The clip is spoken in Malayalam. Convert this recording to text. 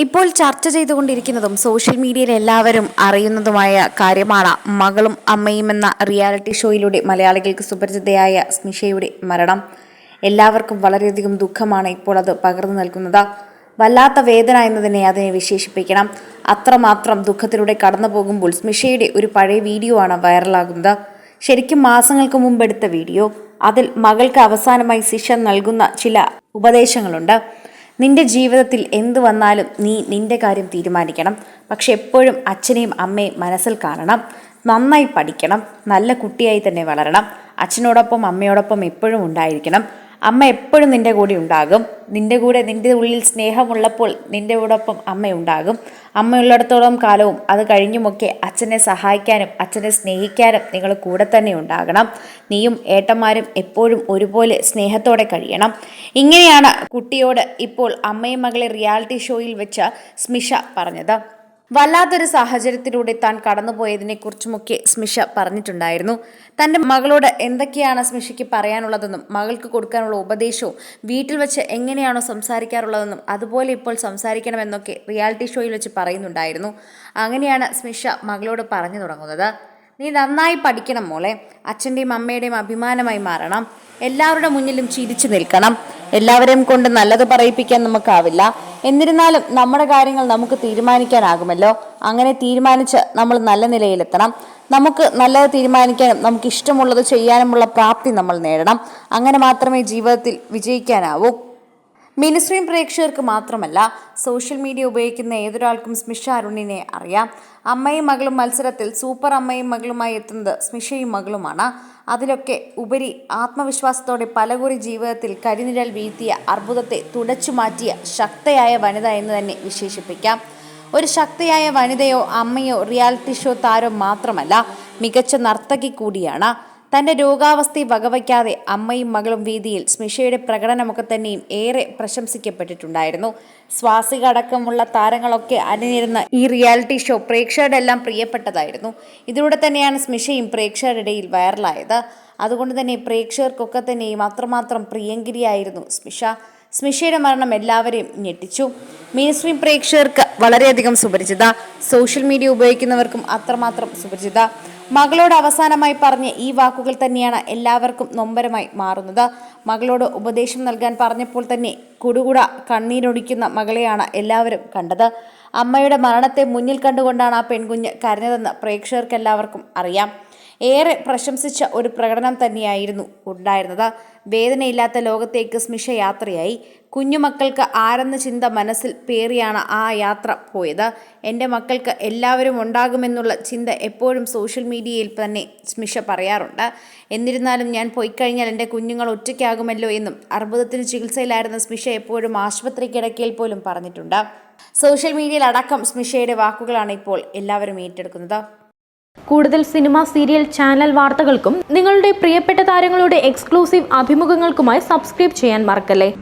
ഇപ്പോൾ ചർച്ച ചെയ്തുകൊണ്ടിരിക്കുന്നതും സോഷ്യൽ മീഡിയയിൽ എല്ലാവരും അറിയുന്നതുമായ കാര്യമാണ് മകളും അമ്മയും എന്ന റിയാലിറ്റി ഷോയിലൂടെ മലയാളികൾക്ക് സുപരിചിതയായ സ്മിഷയുടെ മരണം. എല്ലാവർക്കും വളരെയധികം ദുഃഖമാണ് ഇപ്പോൾ അത് പകർന്നു നൽകുന്നത്. വല്ലാത്ത വേദന എന്നതിനെ അതിനെ വിശേഷിപ്പിക്കണം. അത്രമാത്രം ദുഃഖത്തിലൂടെ കടന്നു പോകുമ്പോൾ സ്മിഷയുടെ ഒരു പഴയ വീഡിയോ ആണ് വൈറലാകുന്നത്. ശരിക്കും മാസങ്ങൾക്ക് മുമ്പ് എടുത്ത വീഡിയോ. അതിൽ മകൾക്ക് അവസാനമായി ശിക്ഷ നൽകുന്ന ചില ഉപദേശങ്ങളുണ്ട്. നിന്റെ ജീവിതത്തിൽ എന്തു വന്നാലും നീ നിന്റെ കാര്യം തീരുമാനിക്കണം. പക്ഷെ എപ്പോഴും അച്ഛനെയും അമ്മയും മനസ്സിൽ കാണണം. നന്നായി പഠിക്കണം. നല്ല കുട്ടിയായി തന്നെ വളരണം. അച്ഛനോടൊപ്പം അമ്മയോടൊപ്പം എപ്പോഴും ഉണ്ടായിരിക്കണം. അമ്മ എപ്പോഴും നിന്റെ കൂടെ ഉണ്ടാകും. നിന്റെ ഉള്ളിൽ സ്നേഹമുള്ളപ്പോൾ നിന്റെ കൂടൊപ്പം അമ്മയുണ്ടാകും. അമ്മയുള്ളിടത്തോളം കാലവും അത് കഴിഞ്ഞുമൊക്കെ അച്ഛനെ സഹായിക്കാനും അച്ഛനെ സ്നേഹിക്കാനും നിങ്ങൾ കൂടെ തന്നെ ഉണ്ടാകണം. നീയും ഏട്ടന്മാരും എപ്പോഴും ഒരുപോലെ സ്നേഹത്തോടെ കഴിയണം. ഇങ്ങനെയാണ് കുട്ടിയോട് ഇപ്പോൾ അമ്മയും മകളെ റിയാലിറ്റി ഷോയിൽ വെച്ച് സ്മിഷ പറഞ്ഞത്. വല്ലാത്തൊരു സാഹചര്യത്തിലൂടെ താൻ കടന്നുപോയതിനെക്കുറിച്ചുമൊക്കെ സ്മിഷ പറഞ്ഞിട്ടുണ്ടായിരുന്നു. തൻ്റെ മകളോട് എന്തൊക്കെയാണ് സ്മിഷയ്ക്ക് പറയാനുള്ളതെന്നും മകൾക്ക് കൊടുക്കാനുള്ള ഉപദേശവും വീട്ടിൽ വെച്ച് എങ്ങനെയാണോ സംസാരിക്കാറുള്ളതെന്നും അതുപോലെ ഇപ്പോൾ സംസാരിക്കണമെന്നൊക്കെ റിയാലിറ്റി ഷോയിൽ വെച്ച് പറയുന്നുണ്ടായിരുന്നു. അങ്ങനെയാണ് സ്മിഷ മകളോട് പറഞ്ഞു തുടങ്ങുന്നത്. നീ നന്നായി പഠിക്കണം മോളെ. അച്ഛൻ്റെയും അമ്മയുടെയും അഭിമാനമായി മാറണം. എല്ലാവരുടെ മുന്നിലും ചിരിച്ചു നിൽക്കണം. എല്ലാവരെയും കൊണ്ട് നല്ലത് പറയിപ്പിക്കാൻ നമുക്കാവില്ല. എന്നിരുന്നാലും നമ്മുടെ കാര്യങ്ങൾ നമുക്ക് തീരുമാനിക്കാനാകുമല്ലോ. അങ്ങനെ തീരുമാനിച്ച് നമ്മൾ നല്ല നിലയിലെത്തണം. നമുക്ക് നല്ലത് തീരുമാനിക്കാനും നമുക്ക് ഇഷ്ടമുള്ളത് ചെയ്യാനുമുള്ള പ്രാപ്തി നമ്മൾ നേടണം. അങ്ങനെ മാത്രമേ ജീവിതത്തിൽ വിജയിക്കാനാവൂ. മിനിസ്ട്രീം പ്രേക്ഷകർക്ക് മാത്രമല്ല, സോഷ്യൽ മീഡിയ ഉപയോഗിക്കുന്ന ഏതൊരാൾക്കും സ്മിഷ അരുണിനെ അറിയാം. അമ്മയും മകളും മത്സരത്തിൽ സൂപ്പർ അമ്മയും മകളുമായി എത്തുന്നത് സ്മിഷയും മകളുമാണ്. അതിലൊക്കെ ഉപരി ആത്മവിശ്വാസത്തോടെ പലകുറി ജീവിതത്തിൽ കരിനിഴൽ വീഴ്ത്തിയ അർബുദത്തെ തുടച്ചു മാറ്റിയ ശക്തയായ വനിത എന്ന് തന്നെ വിശേഷിപ്പിക്കാം. ഒരു ശക്തിയായ വനിതയോ അമ്മയോ റിയാലിറ്റി ഷോ താരം മാത്രമല്ല, മികച്ച നർത്തകി കൂടിയാണ്. തൻ്റെ രോഗാവസ്ഥയെ വകവയ്ക്കാതെ അമ്മയും മകളും വേദിയിൽ സ്മിഷയുടെ പ്രകടനമൊക്കെ തന്നെയും ഏറെ പ്രശംസിക്കപ്പെട്ടിട്ടുണ്ടായിരുന്നു. സ്വാസിക അടക്കമുള്ള താരങ്ങളൊക്കെ അണിനിരുന്ന ഈ റിയാലിറ്റി ഷോ പ്രേക്ഷകരുടെ എല്ലാം പ്രിയപ്പെട്ടതായിരുന്നു. ഇതിലൂടെ തന്നെയാണ് സ്മിഷയും പ്രേക്ഷകരുടെ ഇടയിൽ വൈറലായത്. അതുകൊണ്ട് തന്നെ പ്രേക്ഷകർക്കൊക്കെ തന്നെയും അത്രമാത്രം പ്രിയങ്കരിയായിരുന്നു സ്മിഷ. സ്മിഷയുടെ മരണം എല്ലാവരെയും ഞെട്ടിച്ചു. മെയിൻസ്ട്രീം പ്രേക്ഷകർക്ക് വളരെയധികം സുപരിചിത, സോഷ്യൽ മീഡിയ ഉപയോഗിക്കുന്നവർക്കും അത്രമാത്രം സുപരിചിത. മകളോട് അവസാനമായി പറഞ്ഞ ഈ വാക്കുകൾ തന്നെയാണ് എല്ലാവർക്കും നൊമ്പരമായി മാറുന്നത്. മകളോട് ഉപദേശം നൽകാൻ പറഞ്ഞപ്പോൾ തന്നെ കുടുകുട കണ്ണീരൊടിക്കുന്ന മകളെയാണ് എല്ലാവരും കണ്ടത്. അമ്മയുടെ മരണത്തെ മുന്നിൽ കണ്ടുകൊണ്ടാണ് ആ പെൺകുഞ്ഞ് കരഞ്ഞതെന്ന് പ്രേക്ഷകർക്കെല്ലാവർക്കും അറിയാം. ഏറെ പ്രശംസിച്ച ഒരു പ്രകടനം തന്നെയായിരുന്നു ഉണ്ടായിരുന്നത്. വേദനയില്ലാത്ത ലോകത്തേക്ക് സ്മിഷ യാത്രയായി. കുഞ്ഞുമക്കൾക്ക് ആരെന്ന ചിന്ത മനസ്സിൽ പേറിയാണ് ആ യാത്ര പോയത്. എൻ്റെ മക്കൾക്ക് എല്ലാവരും ഉണ്ടാകുമെന്നുള്ള ചിന്ത എപ്പോഴും സോഷ്യൽ മീഡിയയിൽ തന്നെ സ്മിഷ പറയാറുണ്ട്. എന്നിരുന്നാലും ഞാൻ പോയിക്കഴിഞ്ഞാൽ എൻ്റെ കുഞ്ഞുങ്ങൾ ഒറ്റയ്ക്കാകുമല്ലോ എന്നും അർബുദത്തിന് ചികിത്സയിലായിരുന്ന സ്മിഷ എപ്പോഴും ആശുപത്രി കിടക്കയിൽ പോലും പറഞ്ഞിട്ടുണ്ട്. സോഷ്യൽ മീഡിയയിൽ അടക്കം സ്മിഷയുടെ വാക്കുകളാണ് ഇപ്പോൾ എല്ലാവരും ഏറ്റെടുക്കുന്നത്. കൂടുതൽ സിനിമ, സീരിയൽ, ചാനൽ വാർത്തകൾക്കും നിങ്ങളുടെ പ്രിയപ്പെട്ട താരങ്ങളുടെ എക്സ്ക്ലൂസീവ് അഭിമുഖങ്ങൾക്കുമായി സബ്സ്ക്രൈബ് ചെയ്യാൻ മറക്കല്ലേ.